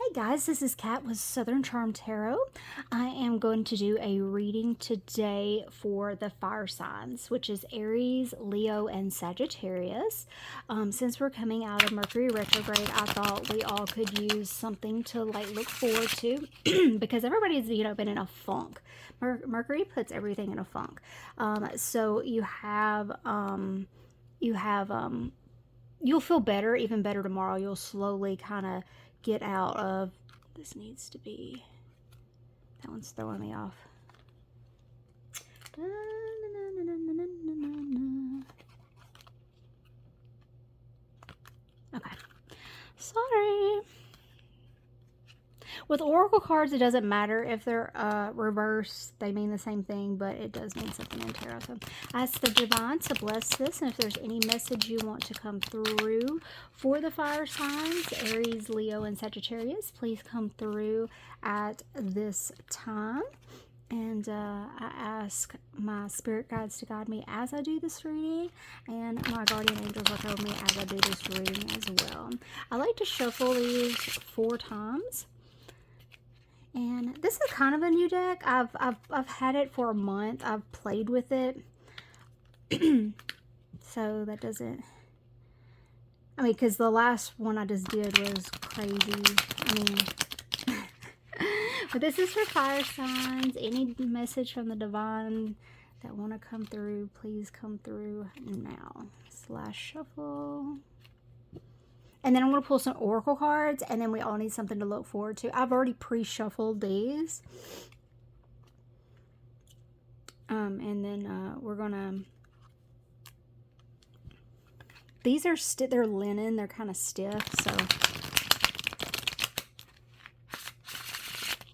Hey guys, this is Kat with Southern Charm Tarot. I am going to do a reading today for the fire signs, which is Aries, Leo, and Sagittarius. Since we're coming out of Mercury retrograde, I thought we all could use something to look forward to because everybody's been in a funk. Mercury puts everything in a funk. So you'll feel better, even better tomorrow. You'll slowly kind of get out of this. Needs to be, that one's throwing me off. Okay, sorry. With oracle cards, it doesn't matter if they're reversed. They mean the same thing, but it does mean something in tarot. So ask the divine to bless this, and if there's any message you want to come through for the fire signs, Aries, Leo, and Sagittarius, please come through at this time. And I ask my spirit guides to guide me as I do this reading, and my guardian angels will help me as I do this reading as well. I like to shuffle these 4 times. And this is kind of a new deck. I've had it for a month. I've played with it. So that doesn't, because the last one I just did was crazy. But this is for fire signs. Any message from the divine that want to come through, please come through now. / shuffle. And then I'm going to pull some oracle cards, and then we all need something to look forward to. I've already pre-shuffled these. And then we're going to... These are they're linen. They're kind of stiff, so...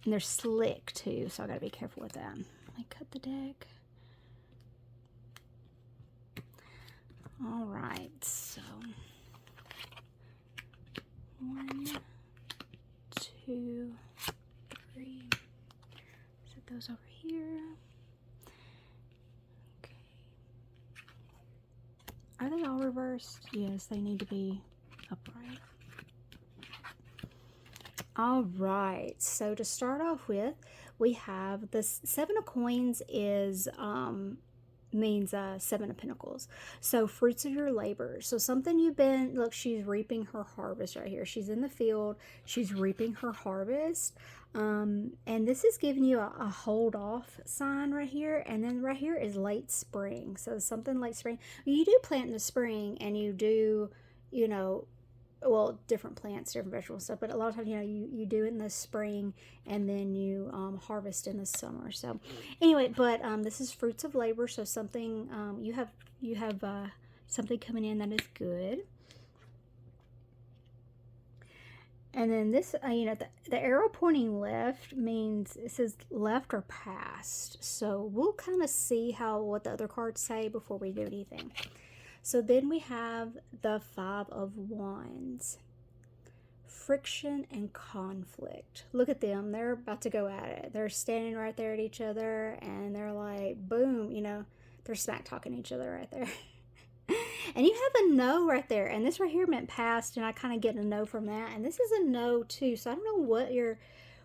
And they're slick, too, so I got to be careful with that. Let me cut the deck. All right, so... 1, 2, 3. Set those over here. Okay. Are they all reversed? Yes, they need to be upright. All right. So to start off with, we have the 7 of coins is means 7 of pentacles, so fruits of your labor. So something you've been, look, she's reaping her harvest right here. She's in the field, she's reaping her harvest, and this is giving you a hold off sign right here. And then right here is late spring, so something late spring. You do plant in the spring, and you do, well, different plants, different vegetables stuff, but a lot of times, you do it in the spring, and then you harvest in the summer. So anyway, but this is fruits of labor, so something, you have something coming in that is good. And then this, the arrow pointing left means it says left or past. So we'll kind of see what the other cards say before we do anything. So then we have the 5 of Wands. Friction and conflict. Look at them. They're about to go at it. They're standing right there at each other, and they're like, boom, they're smack talking each other right there. And you have a no right there. And this right here meant past, and I kind of get a no from that. And this is a no too. So I don't know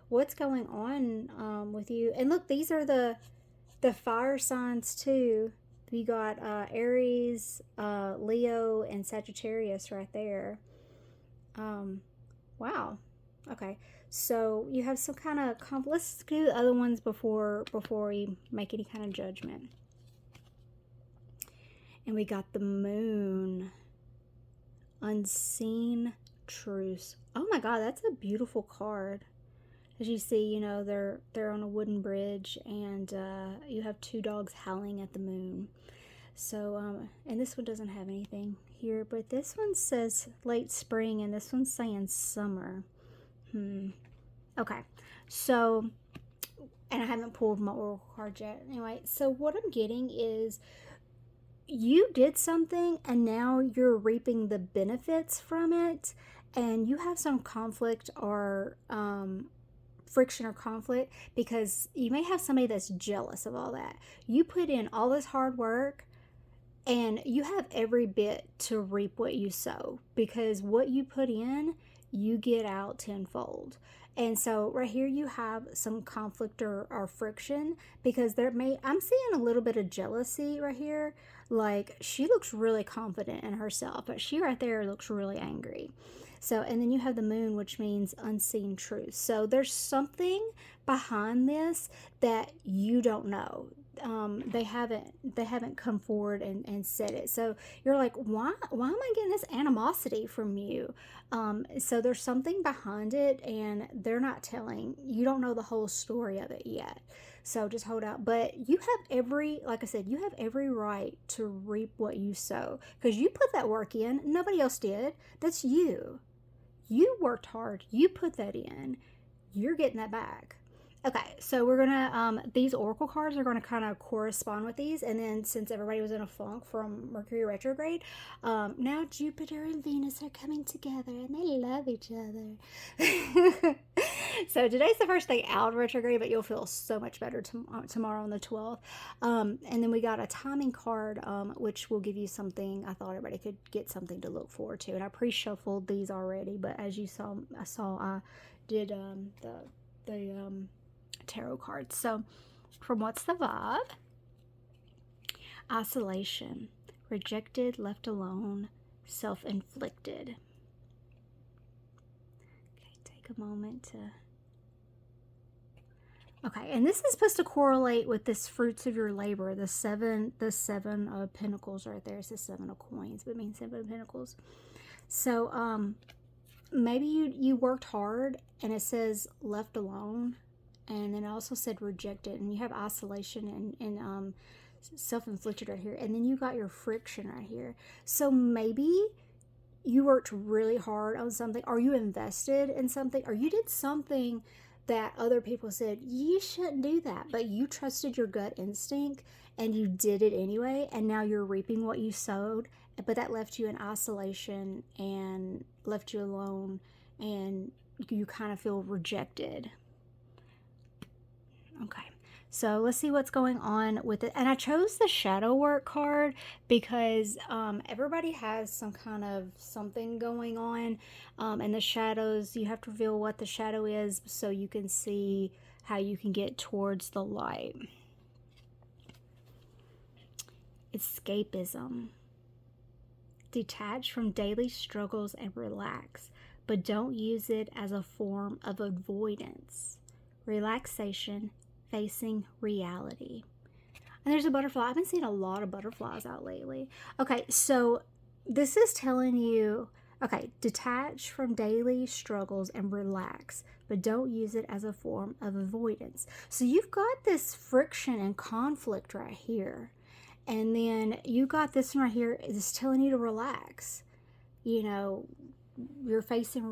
what's going on with you. And look, these are the fire signs too. You got Aries, Leo, and Sagittarius right there. Wow. Okay. So you have some kind of let's do the other ones before we make any kind of judgment. And we got the moon. Unseen truce. Oh my God, that's a beautiful card. As you see, they're on a wooden bridge, and you have 2 dogs howling at the moon. So, and this one doesn't have anything here, but this one says late spring, and this one's saying summer. Okay, so, and I haven't pulled my oracle card yet. Anyway, so what I'm getting is you did something, and now you're reaping the benefits from it, and you have some conflict or friction or conflict, because you may have somebody that's jealous of all that. You put in all this hard work, and you have every bit to reap what you sow, because what you put in, you get out tenfold. And so right here you have some conflict or friction, because I'm seeing a little bit of jealousy right here. Like, she looks really confident in herself, but she right there looks really angry. So, and then you have the moon, which means unseen truth. So there's something behind this that you don't know. They haven't come forward and said it. So you're like, why am I getting this animosity from you? So there's something behind it, and they're not telling. You don't know the whole story of it yet. So just hold out. But you have like I said, you have every right to reap what you sow, because you put that work in. Nobody else did. That's you. You worked hard. You put that in. You're getting that back. Okay, so we're gonna these oracle cards are gonna kind of correspond with these, and then since everybody was in a funk from Mercury retrograde, now Jupiter and Venus are coming together, and they love each other. So today's the first day out of retrograde, but you'll feel so much better tomorrow on the 12th. And then we got a timing card, which will give you something. I thought everybody could get something to look forward to, and I pre-shuffled these already, but as you saw, I did the tarot cards. So from What's the Vibe? Isolation, rejected, left alone, self-inflicted. Okay, take a moment to... Okay, and this is supposed to correlate with this fruits of your labor, the seven of pentacles right there. It's the 7 of coins, but it means 7 of pentacles. So maybe you worked hard, and it says left alone, and then it also said rejected, and you have isolation and self-inflicted right here, and then you got your friction right here. So maybe you worked really hard on something, or you invested in something, or you did something that other people said you shouldn't do that, but you trusted your gut instinct and you did it anyway, and now you're reaping what you sowed. But that left you in isolation and left you alone, and you kind of feel rejected. Okay, so let's see what's going on with it. And I chose the shadow work card because everybody has some kind of something going on. And the shadows, you have to reveal what the shadow is so you can see how you can get towards the light. Escapism. Detach from daily struggles and relax, but don't use it as a form of avoidance. Relaxation, facing reality. And there's a butterfly. I've been seeing a lot of butterflies out lately. Okay, so this is telling you, okay, detach from daily struggles and relax, but don't use it as a form of avoidance. So you've got this friction and conflict right here. And then you got this one right here. It's telling you to relax. You know, you're facing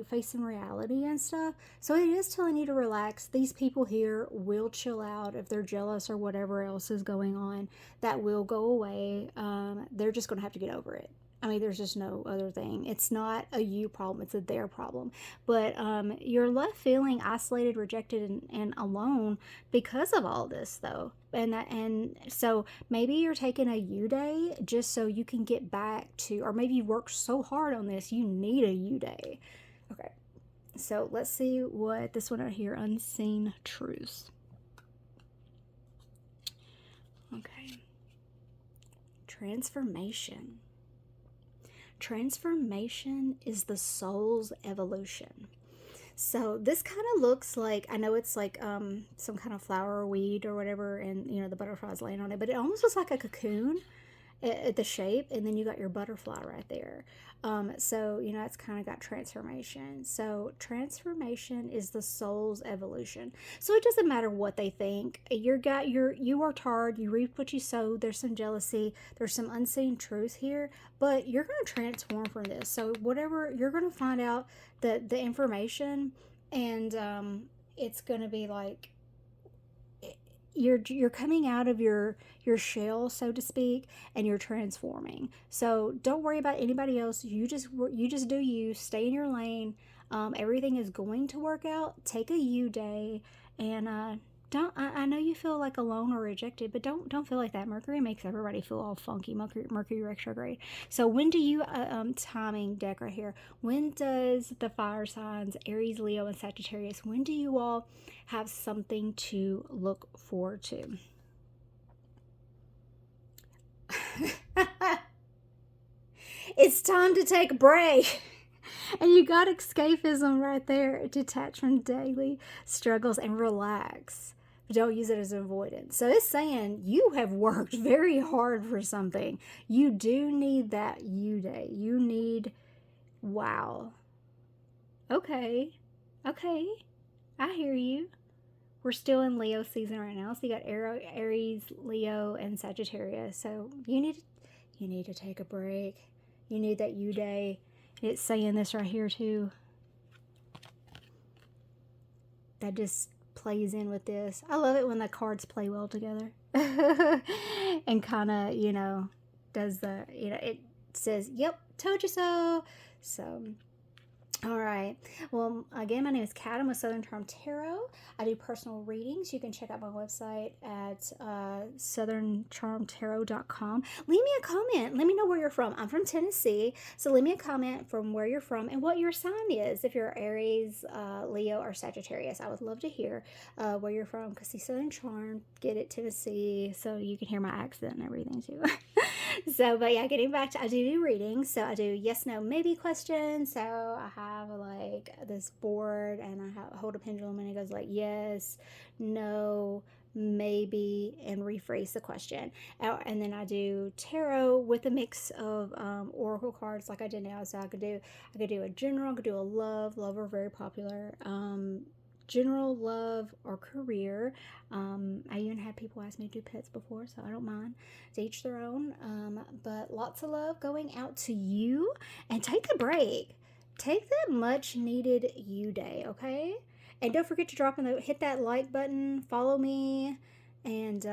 facing reality and stuff. So it is telling you to relax. These people here will chill out if they're jealous or whatever else is going on. That will go away. They're just going to have to get over it. I mean, there's just no other thing. It's not a you problem, it's a their problem. But you're left feeling isolated, rejected, and alone because of all this, though. And so maybe you're taking a you day just so you can get back to, or maybe you worked so hard on this, you need a you day. Okay, so let's see what this one right here, unseen truths. Okay, transformation. Transformation is the soul's evolution. So this kind of looks like, I know it's like some kind of flower or weed or whatever, and you know the butterflies laying on it, but it almost looks like a cocoon at the shape, and then you got your butterfly right there. So you know it's kind of got transformation. So transformation is the soul's evolution. So it doesn't matter what they think. You worked hard, you reaped what you sowed. There's some jealousy, there's some unseen truth here, but you're going to transform from this. So whatever, you're going to find out the information, and it's going to be like you're coming out of your shell, so to speak, and you're transforming. So don't worry about anybody else. You just do you. Stay in your lane. Everything is going to work out. Take a you day, and I know you feel like alone or rejected, but don't feel like that. Mercury makes everybody feel all funky. Mercury retrograde. So when do you timing deck right here? When does the fire signs Aries, Leo, and Sagittarius? When do you all have something to look forward to? It's time to take a break. And you got escapism right there. Detach from daily struggles and relax. Don't use it as avoidance. So it's saying you have worked very hard for something. You do need that you day. You need, wow. Okay. Okay. I hear you. We're still in Leo season right now. So you got Aries, Leo, and Sagittarius. So you need to take a break. You need that you day. It's saying this right here too. That just plays in with this. I love it when the cards play well together. And kind of, does the, it says, yep, told you so. So, all right. Well, again, my name is Kat. I'm with Southern Charm Tarot. I do personal readings. You can check out my website at southerncharmtarot.com. Leave me a comment. Let me know where you're from. I'm from Tennessee, so leave me a comment from where you're from and what your sign is. If you're Aries, Leo, or Sagittarius, I would love to hear where you're from, because see, Southern Charm, get it, Tennessee, so you can hear my accent and everything too. So, but yeah, getting back to, I do readings. So I do yes, no, maybe questions. So I have like this board, and I hold a pendulum, and it goes like yes, no, maybe, and rephrase the question. And then I do tarot with a mix of oracle cards, like I did now. So I could do a general, I could do a lover, very popular. General, love, or career. I even had people ask me to do pets before, so I don't mind. To each their own. But lots of love going out to you, and take a break. Take that much needed you day, okay? And don't forget to hit that like button, follow me, and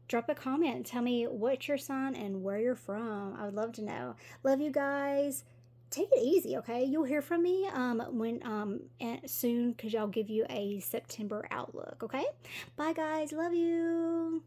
drop a comment and tell me what's your sign and where you're from. I would love to know. Love you guys. Take it easy, okay? You'll hear from me soon, because I'll give you a September outlook, okay? Bye, guys. Love you.